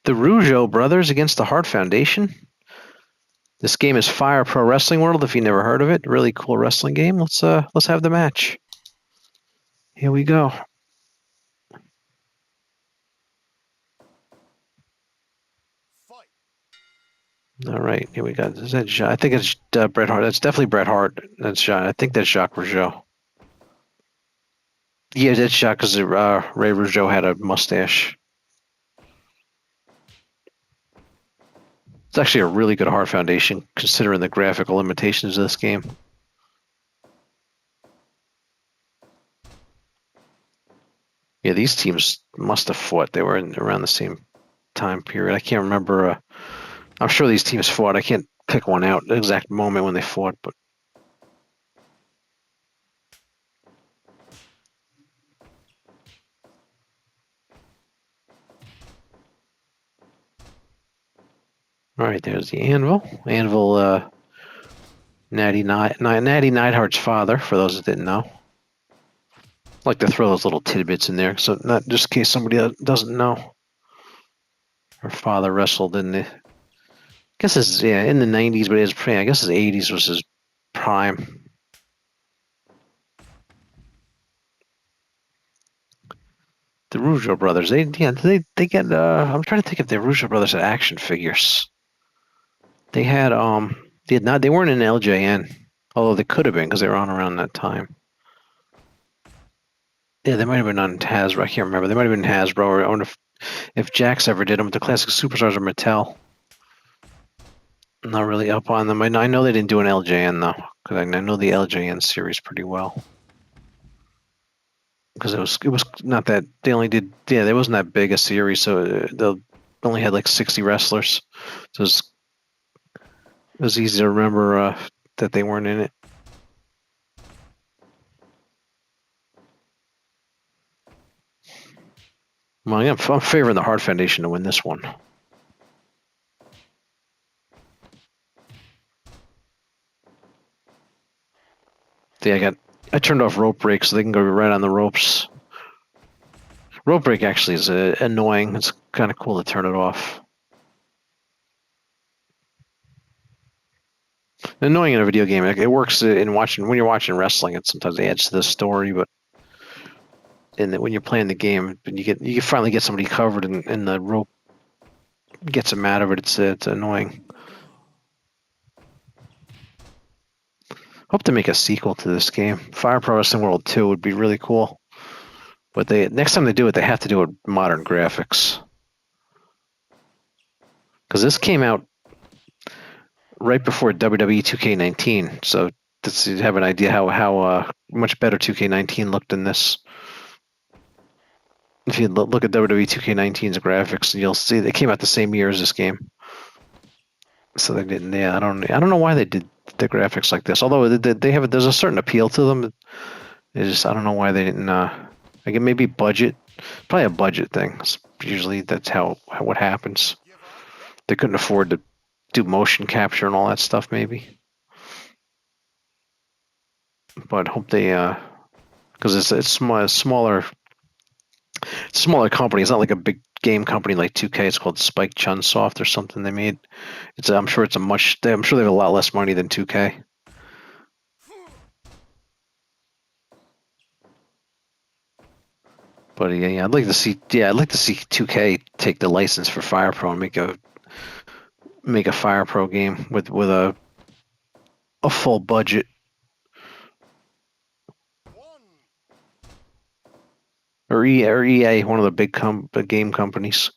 The Rougeau brothers against the Hart Foundation. This game is Firepro Wrestling World. If you never heard of it, really cool wrestling game. Let's have the match. Here we go. All right, here we go. Is that Jacques? I think it's Bret Hart. That's definitely Bret Hart. That's Jacques. I think that's Jacques Rougeau. Yeah, that's Jacques because Ray Rougeau had a mustache. It's actually a really good Hart Foundation considering the graphical limitations of this game. Yeah, these teams must have fought. They were around the same time period. I can't remember. I'm sure these teams fought. I can't pick one out, the exact moment when they fought, but. All right, there's the Anvil. Anvil, Natty Neidhart's father, for those that didn't know. I like to throw those little tidbits in there, so not just in case somebody doesn't know. Her father wrestled in the, I guess it's in the 90s, but I guess his 80s was his prime. The Rougeau brothers, they get. I'm trying to think if the Rougeau brothers had action figures. They had they had not. They weren't in LJN, although they could have been because they were on around that time. Yeah, they might have been on Hasbro. I can't remember. They might have been Hasbro, or I wonder if Jax ever did them. But the classic superstars are Mattel. I'm not really up on them. I know they didn't do an LJN though, because I know the LJN series pretty well. Because it was not that they only did there wasn't that big a series, so they only had like 60 wrestlers, so it was easy to remember that they weren't in it. Well, I'm favoring the Hart Foundation to win this one. Yeah, I turned off rope break so they can go right on the ropes. Rope break actually is annoying. It's kind of cool to turn it off. Annoying in a video game. It works in when you're watching wrestling. It sometimes adds to the story, but when you're playing the game, and you finally get somebody covered and the rope gets them out of it. It's annoying. Hope to make a sequel to this game. Firepro Wrestling World 2 would be really cool. But next time they do it, they have to do it with modern graphics. Because this came out right before WWE 2K19, so you have an idea how much better 2K19 looked than this. If you look at WWE 2K19's graphics, you'll see they came out the same year as this game. So they didn't. Yeah, I don't know why they did the graphics like this. Although there's a certain appeal to them. I don't know why they didn't. Like maybe budget, probably a budget thing. Usually that's what happens. They couldn't afford to do motion capture and all that stuff, maybe. But hope they, because it's smaller company. It's not like a big game company like 2K. It's called Spike Chunsoft or something they made. I'm sure they have a lot less money than 2K. But yeah, I'd like to see 2K take the license for Firepro and make a Firepro game with a full budget. Or EA, one of the big game companies.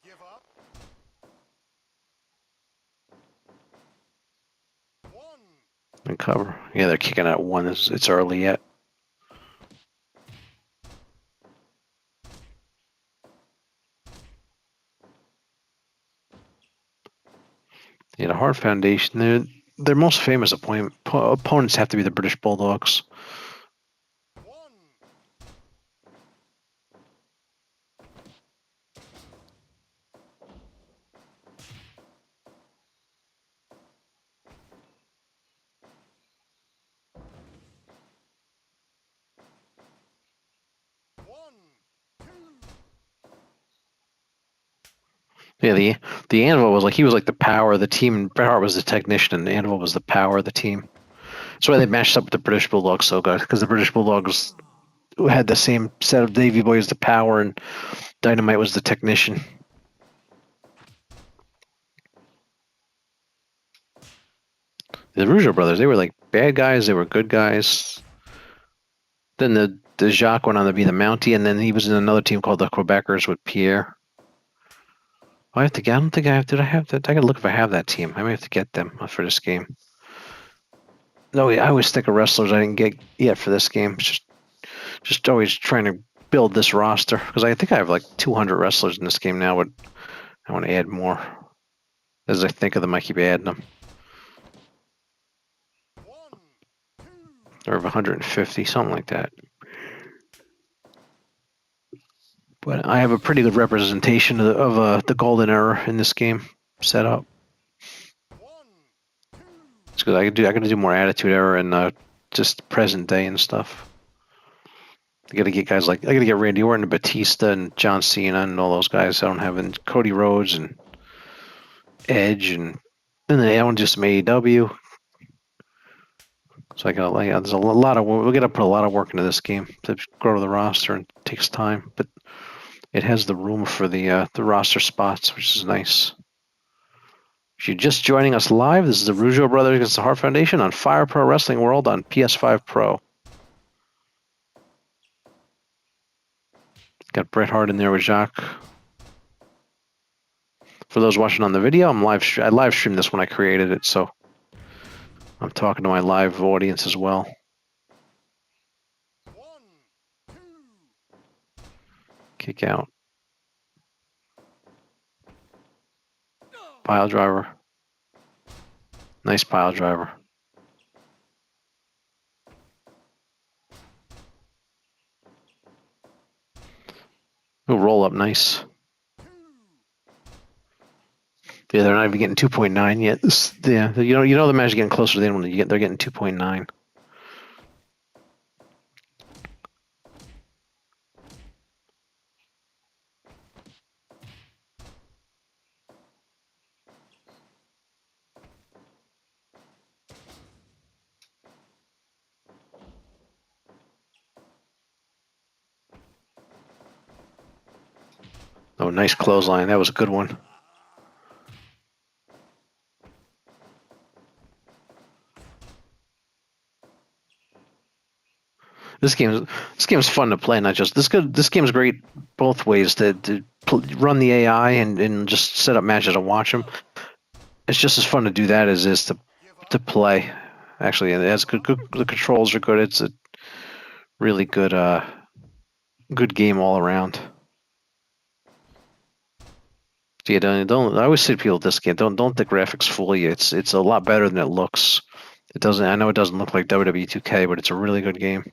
Give up. And cover. Yeah, they're kicking out one. It's early yet. Yeah, the Hart Foundation. Their most famous opponents have to be the British Bulldogs. Yeah, the Anvil was like he was like the power of the team, and Bret Hart was the technician, and the Anvil was the power of the team. That's why they matched up with the British Bulldogs so good, because the British Bulldogs had the same set of Davy Boy as the power, and Dynamite was the technician. The Rougeau brothers, they were like bad guys, they were good guys. Then the Jacques went on to be the Mountie, and then he was in another team called the Quebecers with Pierre. I have to get. I don't think I have. Did I have that? I gotta look if I have that team. I might have to get them for this game. No, I always think of wrestlers I didn't get yet for this game. Just always trying to build this roster because I think I have like 200 wrestlers in this game now, but I want to add more. As I think of them, I keep adding them. Or 150, something like that. But I have a pretty good representation of the golden era in this game set up. It's good. I got to do more attitude era and just present day and stuff. I got to get guys like I got to get Randy Orton and Batista and John Cena and all those guys. I don't have and Cody Rhodes and Edge and then I want just some AEW. So I got like there's a lot of we got to put a lot of work into this game to grow the roster and it takes time, but it has the room for the roster spots, which is nice. If you're just joining us live, this is the Rougeau Brothers against the Hart Foundation on Firepro Wrestling World on PS5 Pro. Got Bret Hart in there with Jacques. For those watching on the video, I live streamed this when I created it, so I'm talking to my live audience as well. Kick out. Pile driver. Nice pile driver. Ooh, roll up, nice. Yeah, they're not even getting 2.9 yet. Yeah, you know the match is getting closer to the end when they're getting 2.9. Oh, nice clothesline. That was a good one. This game's fun to play. Not just this game's great both ways to run the AI and just set up matches and watch them. It's just as fun to do that as it is to play. Actually, and it's good. The controls are good. It's a really good game all around. Yeah, don't. I always say to people this game, don't the graphics fool you. It's a lot better than it looks. It doesn't. I know it doesn't look like WWE 2K, but it's a really good game.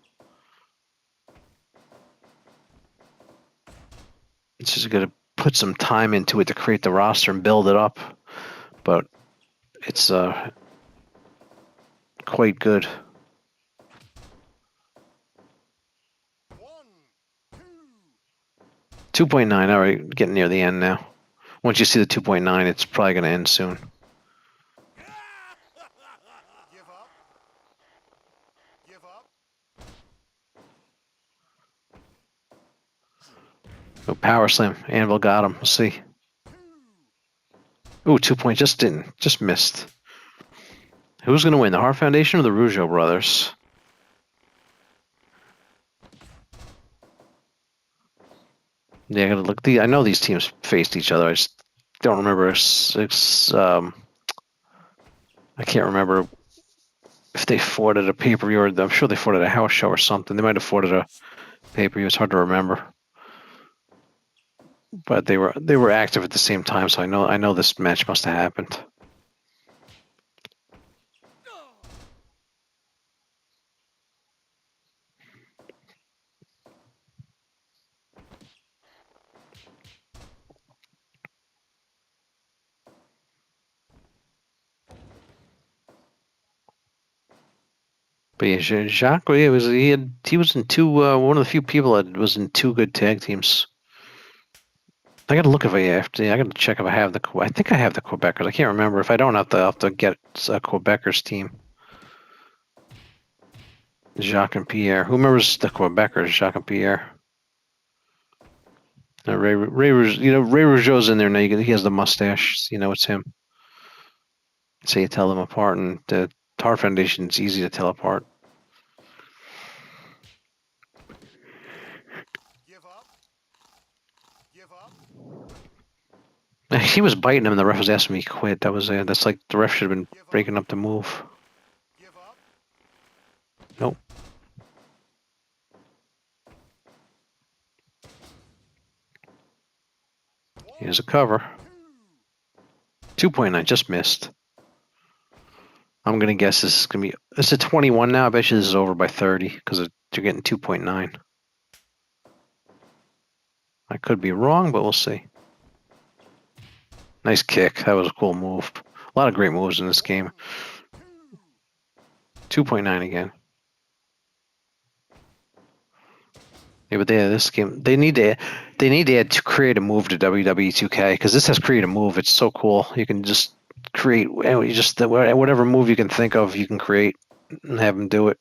It's just gonna put some time into it to create the roster and build it up, but it's quite good. 2.9. All right, getting near the end now. Once you see the 2.9, it's probably going to end soon. Oh, power slam. Anvil got him. Let's see. Ooh, 2 point. Just missed. Who's going to win, the Hart Foundation or the Rougeau brothers? Yeah, I gotta look. I know these teams faced each other. I just don't remember. I can't remember if they fought at a pay-per-view or I'm sure they fought at a house show or something. They might have fought at a pay-per-view. It's hard to remember. But they were active at the same time, so I know this match must have happened. But yeah, Jacques, he was in two. One of the few people that was in two good tag teams. I gotta look if I have to. I gotta check if I have the. I think I have the Quebecers. I can't remember. If I don't, I'll have to get a Quebecers team. Jacques and Pierre. Who remembers the Quebecers? Jacques and Pierre. Ray Rougeau's in there now. He has the mustache. So you know it's him. So you tell them apart, and the Hart Foundation is easy to tell apart. Give up. Give up. He was biting him, and the ref was asking me to quit. That's like the ref should have been breaking up the move. Give up. Nope. Here's a cover. 2.9, just missed. I'm gonna guess this is gonna be. It's a 21 now. I bet you this is over by 30 because you're getting 2.9. I could be wrong, but we'll see. Nice kick. That was a cool move. A lot of great moves in this game. 2.9 again. Yeah, but this game they need to add to create a move to WWE 2K because this has create a move. It's so cool. You can just create whatever move you can think of, you can create and have them do it.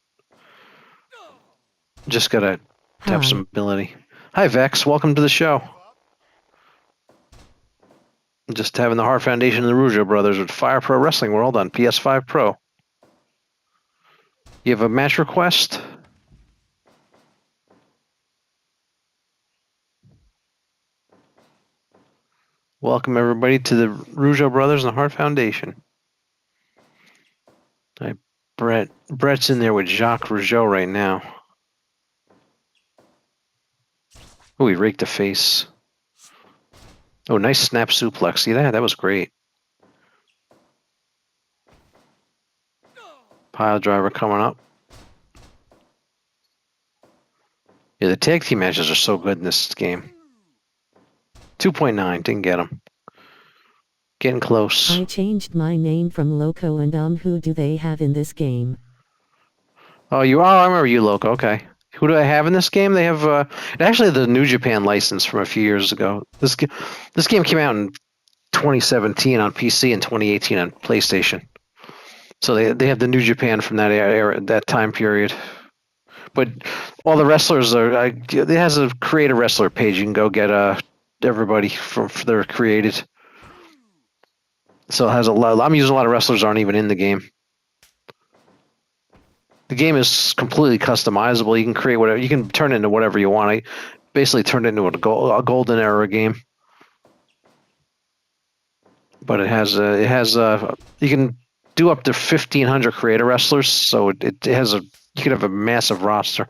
Just gotta have some ability. Hi Vex, welcome to the show. Just having the Hart Foundation and the Rougeau brothers with Firepro Wrestling World on PS5 Pro. You have a match request? Welcome everybody to the Rougeau brothers and the Hart Foundation. Brett's in there with Jacques Rougeau right now. Oh, he raked the face. Oh, nice snap suplex. See that? That was great. Pile driver coming up. Yeah, the tag team matches are so good in this game. 2.9, didn't get him. Getting close. I changed my name from Loco and who do they have in this game? Oh, I remember you, Loco. Okay. Who do I have in this game? They have actually the New Japan license from a few years ago. This game came out in 2017 on PC and 2018 on PlayStation. So they have the New Japan from that era, that time period. But all the wrestlers are. It has a create a wrestler page. You can go get everybody from they're created. So it has a lot. I'm using a lot of wrestlers aren't even in the game. The game is completely customizable. You can create whatever. You can turn it into whatever you want. I basically turned it into a golden era game. But it has you can do up to 1,500 creator wrestlers. So it has you can have a massive roster.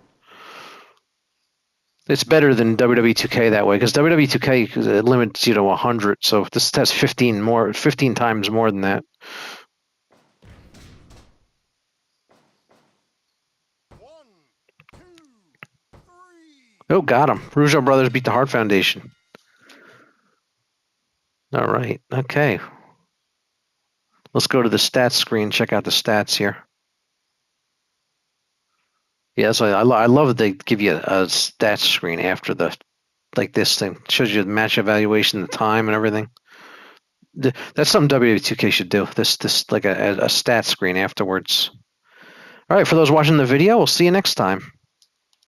It's better than WWE 2K that way because WWE 2K limits you to 100. So this has 15 times more than that. 1, 2, 3. Oh, got him. Rougeau brothers beat the Hart Foundation. All right. Okay. Let's go to the stats screen. Check out the stats here. Yeah, so I love that they give you a stats screen after this thing. It shows you the match evaluation, the time, and everything. That's something WWE 2K should do. This like a stats screen afterwards. All right, for those watching the video, we'll see you next time.